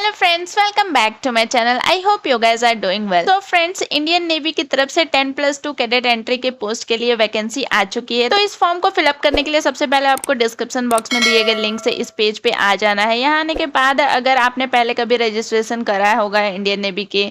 Hello friends, welcome back to my channel. I hope you guys are doing well. तो friends, Indian Navy की तरफ से 10+2 cadet entry के post के लिए वैकेंसी आ चुकी है। तो इस फॉर्म को फिलअप करने के लिए सबसे पहले आपको डिस्क्रिप्शन बॉक्स में दिए गए लिंक से इस पेज पे आ जाना है। यहाँ आने के बाद अगर आपने पहले कभी रजिस्ट्रेशन कराया होगा इंडियन नेवी के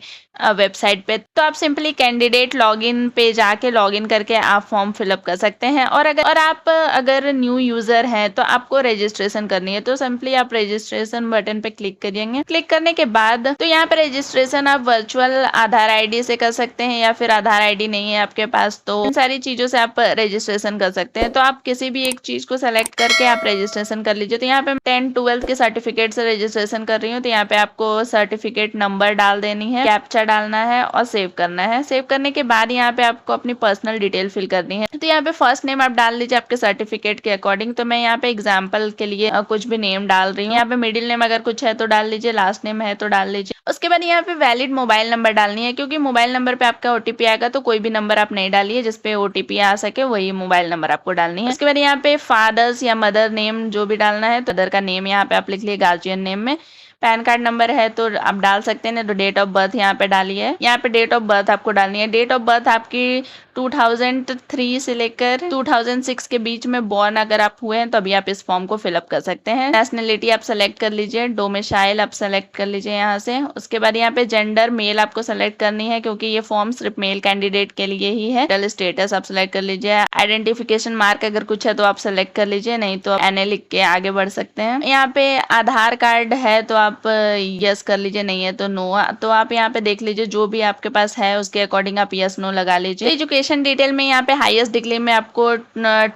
वेबसाइट पे, तो आप सिंपली कैंडिडेट लॉगिन पे जाके लॉगिन करके आप फॉर्म फिलअप कर सकते हैं। और अगर न्यू यूजर हैं तो आपको रजिस्ट्रेशन करनी है, तो सिंपली आप रजिस्ट्रेशन बटन पे क्लिक करिएंगे। क्लिक करने के बाद तो यहाँ पे रजिस्ट्रेशन आप वर्चुअल आधार आईडी से कर सकते हैं, या फिर आधार आईडी नहीं है आपके पास तो इन सारी चीजों से आप रजिस्ट्रेशन कर सकते हैं। तो आप किसी भी एक चीज को सेलेक्ट करके आप रजिस्ट्रेशन कर लीजिए। तो यहाँ पे 10-12 के सर्टिफिकेट से रजिस्ट्रेशन कर रही हूँ, तो यहाँ पे आपको सर्टिफिकेट नंबर डाल देनी है, कैप्चा डालना है और सेव करना है। सेव करने के बाद यहाँ पे आपको अपनी पर्सनल डिटेल फिल करनी है। तो यहाँ पे फर्स्ट नेम आप डाल लीजिए आपके सर्टिफिकेट के अकॉर्डिंग। तो मैं यहाँ पे एग्जांपल के लिए कुछ भी नेम डाल रही हूँ। यहाँ पे मिडिल नेम अगर कुछ है तो डाल लीजिए, लास्ट नेम है तो डाल लीजिए। उसके बाद यहाँ पे वैलिड मोबाइल नंबर डालनी है, क्योंकि मोबाइल नंबर पे आपका ओटीपी आएगा, तो कोई भी नंबर आप नहीं डालिए जिसपे ओटीपी आ सके, वही मोबाइल नंबर आपको डालनी है। उसके बाद यहाँ पे फादर्स या मदर नेम जो भी डालना है, तो मदर का नेम यहाँ पे आप लिख लिए गार्जियन नेम में। पैन कार्ड नंबर है तो आप डाल सकते हैं, तो डेट ऑफ बर्थ यहाँ पे डालिए। यहाँ पे डेट ऑफ बर्थ आपको डालनी है। डेट ऑफ बर्थ आपकी 2003 से लेकर 2006 के बीच में बॉर्न अगर आप हुए हैं तो अभी आप इस फॉर्म को फिलअप कर सकते हैं। नेशनलिटी आप सेलेक्ट कर लीजिए, डोमिसाइल आप सेलेक्ट कर लीजिए यहाँ से। उसके बाद यहाँ पे जेंडर मेल आपको सेलेक्ट करनी है, क्योंकि ये फॉर्म सिर्फ मेल कैंडिडेट के लिए ही है। मेरिटल स्टेटस आप सेलेक्ट कर लीजिए। आइडेंटिफिकेशन मार्क अगर कुछ है तो आप सेलेक्ट कर लीजिए, नहीं तो NA लिख के आगे बढ़ सकते हैं। यहाँ पे आधार कार्ड है तो आप यस कर लीजिए, नहीं है तो नो। तो आप यहाँ पे देख लीजिए, जो भी आपके पास है उसके अकॉर्डिंग आप यस नो लगा लीजिए। एजुकेशन डिटेल में यहाँ पे हाईएस्ट डिग्री में आपको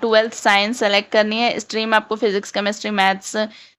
12th साइंस सेलेक्ट करनी है। स्ट्रीम आपको फिजिक्स, केमिस्ट्री, मैथ्स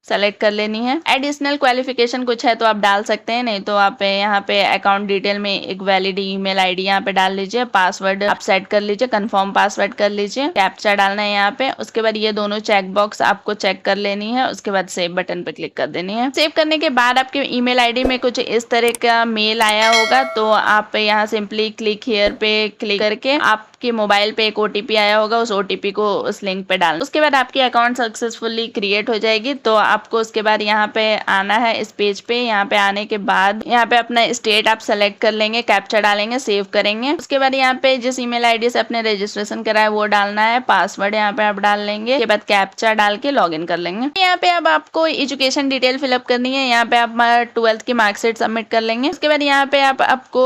सेलेक्ट कर लेनी है। एडिशनल क्वालिफिकेशन कुछ है तो आप डाल सकते हैं, नहीं तो आप यहाँ पे अकाउंट डिटेल में एक वैलिड ईमेल आईडी यहाँ पे डाल लीजिए। पासवर्ड आप सेट कर लीजिए, कंफर्म पासवर्ड कर लीजिए। कैप्चा डालना है यहाँ पे। उसके बाद ये दोनों चेक बॉक्स आपको चेक कर लेनी है। उसके बाद सेव बटन पे क्लिक कर देनी है। सेव करने के बाद आपके ईमेल आईडी में कुछ इस तरह का मेल आया होगा, तो आप यहाँ सिंपली क्लिक हियर पे क्लिक करके आपके मोबाइल पे एक ओटीपी आया होगा, उस ओटीपी को उस लिंक पे डालना। उसके बाद आपकी अकाउंट सक्सेसफुली क्रिएट हो जाएगी। तो आपको उसके बाद यहाँ पे आना है इस पेज पे। यहाँ पे आने के बाद यहाँ पे अपना स्टेट आप सेलेक्ट कर लेंगे, कैप्चा डालेंगे, सेव करेंगे। उसके बाद यहाँ पे जिस ईमेल आईडी से आपने रजिस्ट्रेशन करा है वो डालना है। पासवर्ड यहाँ पे आप डाल लेंगे। उसके बाद कैप्चा डाल के लॉगिन कर लेंगे। यहाँ पे अब आपको एजुकेशन डिटेल फिलअप करनी है। यहाँ पे आप 12th की मार्कशीट सबमिट कर लेंगे। उसके बाद यहाँ पे आपको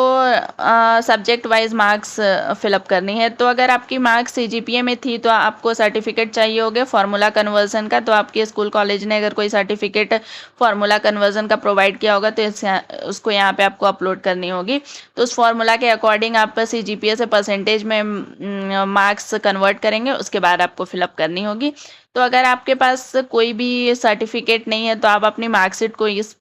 सब्जेक्ट वाइज मार्क्स फिलअप करनी है। तो अगर आपकी मार्क्स CGPA में थी तो आपको सर्टिफिकेट चाहिए होगा फार्मूला कन्वर्जन का। तो आपके स्कूल कॉलेज ने अगर कोई सर्टिफिकेट फार्मूला कन्वर्जन का प्रोवाइड किया होगा तो उसको यहाँ पे आपको अपलोड करनी होगी। तो उस फार्मूला के अकॉर्डिंग आप CGPA से परसेंटेज में मार्क्स कन्वर्ट करेंगे, उसके बाद आपको फिलअप करनी होगी। तो अगर आपके पास कोई भी सर्टिफिकेट नहीं है तो आप अपनी मार्कशीट को इस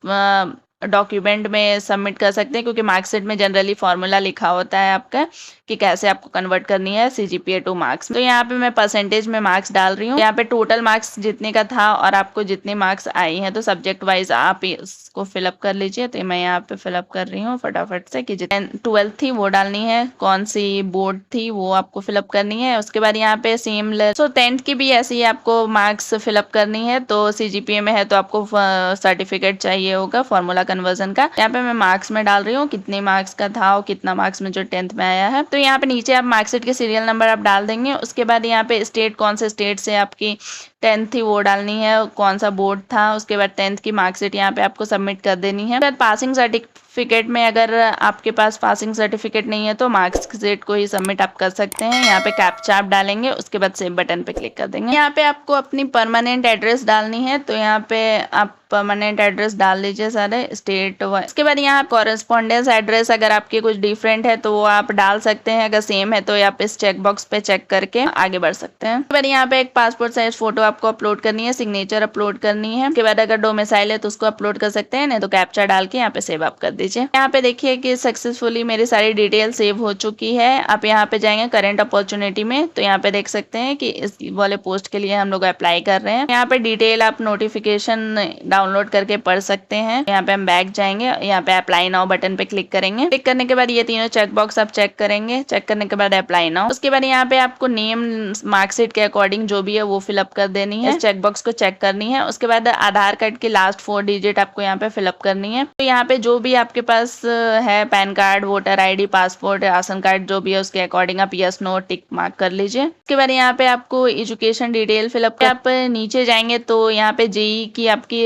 डॉक्यूमेंट में सबमिट कर सकते हैं, क्योंकि मार्कशीट में जनरली फार्मूला लिखा होता है आपका कि कैसे आपको कन्वर्ट करनी है CGPA टू मार्क्स। तो यहाँ पे मैं परसेंटेज में मार्क्स डाल रही हूँ। यहाँ पे टोटल मार्क्स जितने का था और आपको जितने मार्क्स आई हैं, तो सब्जेक्ट वाइज आप इसको फिलअप कर लीजिए। तो मैं यहाँ पे फिलअप कर रही हूँ फटाफट से कि जितने 12th थी वो डालनी है, कौन सी बोर्ड थी वो आपको फिलअप करनी है। उसके बाद यहाँ पे सेम 10th की भी ऐसी ही आपको मार्क्स फिलअप करनी है। तो CGPA में है तो आपको सर्टिफिकेट चाहिए होगा फार्मूला कन्वर्जन का। यहाँ पे मैं मार्क्स में डाल रही हूँ कितने मार्क्स का था और कितना मार्क्स में जो 10th में आया है। तो यहाँ पे नीचे आप मार्कशीट के सीरियल नंबर आप डाल देंगे। उसके बाद यहाँ पे स्टेट, कौन से स्टेट से आपकी 10th थी वो डालनी है, कौन सा बोर्ड था। उसके बाद 10th की मार्कशीट यहाँ पे आपको सबमिट कर देनी है। बाद पासिंग सर्टिफिकेट में अगर आपके पास पासिंग सर्टिफिकेट नहीं है तो मार्कशीट को ही सबमिट आप कर सकते हैं। यहाँ पे कैप्चा आप डालेंगे, उसके बाद सेव बटन पे क्लिक कर देंगे। यहाँ पे आपको अपनी परमानेंट एड्रेस डालनी है, तो यहाँ पे आप परमानेंट एड्रेस डाल लीजिए सारे स्टेट। उसके बाद यहाँ कॉरेस्पॉन्डेंस एड्रेस अगर आपके कुछ डिफरेंट है तो वो आप डाल सकते हैं, अगर सेम है तो आप इस चेक बॉक्स पे चेक करके आगे बढ़ सकते हैं। उसके बाद यहाँ पे एक पासपोर्ट साइज फोटो आपको अपलोड करनी है, सिग्नेचर अपलोड करनी है। उसके बाद अगर डोमिसाइल है तो उसको अपलोड कर सकते हैं, नहीं तो कैप्चा डाल के यहाँ पे सेव आप कर दीजिए। यहाँ पे देखिए कि सक्सेसफुली मेरी सारी डिटेल सेव हो चुकी है। आप यहाँ पे जाएंगे करंट अपॉर्चुनिटी में, तो यहाँ पे देख सकते हैं कि इस वाले पोस्ट के लिए हम लोग अप्लाई कर रहे हैं। यहाँ पे डिटेल आप नोटिफिकेशन डाउनलोड करके पढ़ सकते हैं। यहाँ पे हम बैक जाएंगे, यहाँ पे अप्लाई नाउ बटन पे क्लिक करेंगे। क्लिक करने के बाद ये तीनों चेक बॉक्स आप चेक करेंगे। चेक करने के बाद अप्लाई नाउ। उसके बाद यहाँ पे आपको नेम मार्कशीट के अकॉर्डिंग जो भी है वो फिलअप कर देनी है, इस चेक बॉक्स को चेक करनी है। उसके बाद आधार कार्ड की लास्ट 4 डिजिट आपको यहाँ पे फिलअप करनी है। तो यहाँ पे जो भी आपके पास है, pan card, voter ID, passport, ration card जो भी है, उसके अकॉर्डिंग आप यस नो टिक मार्क कर लीजिए। उसके बाद यहाँ पे आपको एजुकेशन डिटेल फिलअप कर, आप नीचे जाएंगे तो यहाँ पे जेई की आपकी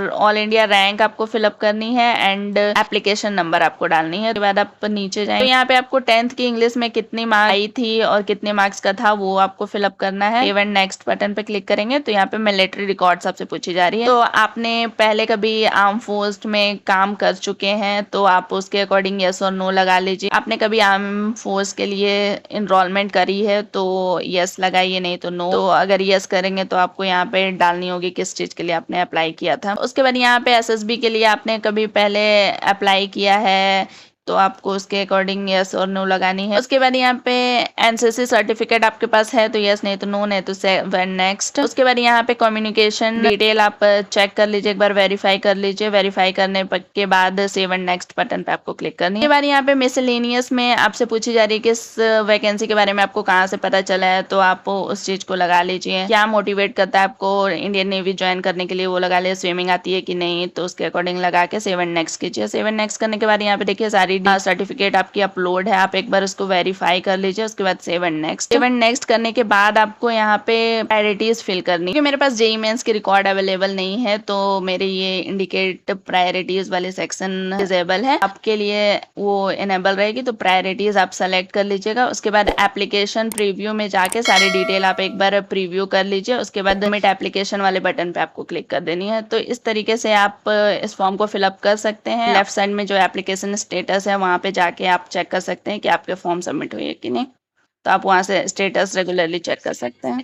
ऑल इंडिया रैंक आपको फिलअप करनी है एंड एप्लीकेशन नंबर आपको डालनी है। उसके बाद आप नीचे जाएंगे तो यहाँ पे आपको 10th की इंग्लिश में कितनी मार्क्स आई थी और कितने मार्क्स का था वो आपको फिलअप करना है। इवन नेक्स्ट बटन पे क्लिक करेंगे तो यहाँ पे मिलिट्री रिकॉर्ड्स आपसे पूछी जा रही है। तो आपने पहले कभी आर्म फोर्स में काम कर चुके हैं तो आप उसके अकॉर्डिंग यस और नो लगा लीजिए। आपने कभी आर्म फोर्स के लिए इनरोलमेंट करी है तो यस लगाइए, नहीं तो नो। तो अगर यस करेंगे तो आपको यहाँ पे डालनी होगी किस चीज के लिए आपने अप्लाई किया था। उसके बाद यहाँ पे SSB के लिए आपने कभी पहले अप्लाई किया है तो आपको उसके अकॉर्डिंग यस और नो लगानी है। उसके बाद यहाँ पे NCC सर्टिफिकेट आपके पास है तो यस, नहीं तो नो, नहीं तो नेक्स्ट। उसके बाद यहाँ पे कम्युनिकेशन डिटेल आप चेक कर लीजिए, एक बार वेरीफाई कर लीजिए। वेरीफाई करने के बाद सेव एंड नेक्स्ट बटन पे आपको क्लिक करनी है। उसके बाद यहाँ पे मिसलेनियस में आपसे पूछी जा रही है कि इस वैकेंसी के बारे में आपको कहाँ से पता चला है, तो आप उस चीज को लगा लीजिए। क्या मोटिवेट करता है आपको इंडियन नेवी ज्वाइन करने के लिए, वो लगा लिया। स्विमिंग आती है कि नहीं, तो उसके अकॉर्डिंग लगा के सेव एंड नेक्स्ट कीजिए। सेव एंड नेक्स्ट करने के बाद यहाँ पे देखिए सारी सर्टिफिकेट आपकी अपलोड है, आप एक बार उसको वेरीफाई कर लीजिए। उसके बाद save and next. Save and next करने के बाद आपको यहाँ पे प्रायोरिटीज फिल करनी है। क्योंकि मेरे पास जेईई मेंस की रिकॉर्ड अवेलेबल नहीं है तो मेरे ये इंडिकेट प्रायोरिटीज वाले सेक्शन डिसेबल है, आपके लिए वो इनेबल रहेगी। तो प्रायोरिटीज आप सेलेक्ट कर लीजिएगा। उसके बाद एप्लीकेशन प्रीव्यू में जाके सारी डिटेल आप एक बार प्रीव्यू कर लीजिए। उसके बाद सबमिट एप्लीकेशन वाले बटन पे आपको क्लिक कर देनी है। तो इस तरीके से आप इस फॉर्म को फिलअप कर सकते हैं। लेफ्ट साइड में जो एप्लीकेशन स्टेटस है वहाँ पे जाके आप चेक कर सकते हैं कि आपके फॉर्म सबमिट हुई है कि नहीं। तो आप वहाँ से स्टेटस रेगुलरली चेक कर सकते हैं।